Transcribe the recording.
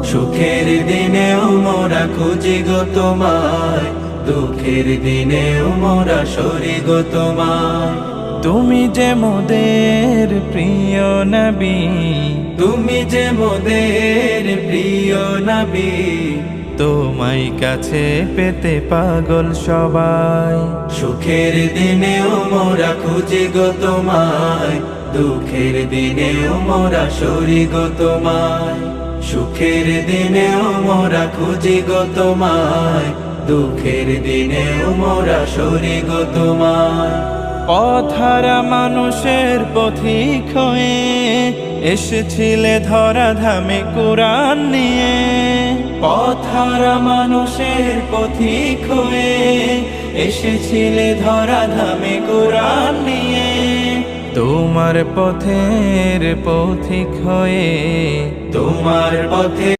সুখের দিনেও মোরা খুঁজি গো তোমায়, দুঃখের দিনেও মোরা সরি গো তোমায়। তুমি যে মোদের প্রিয় নবী, তুমি যে মোদের প্রিয় নবী, তোমায় কাছে পেতে পাগল সবাই। সুখের দিনেও মোরা খুঁজি গো তোমায়, দুঃখের দিনেও মোরা সরি গো তোমায়। সুখের দিনেও মোরা খুঁজি গো তোমায়, দুঃখের দিনেও মোরা সরি গো তোমায়। পথহারা মানুষের পথিক হয়ে এসেছিলে ধরা ধামে কোরআন নিয়ে। পথহারা মানুষের পথিক হয়ে এসেছিলে ধরা ধামে কোরআন নিয়ে। তোমার পথের পথিক হয়ে, তোমার পথে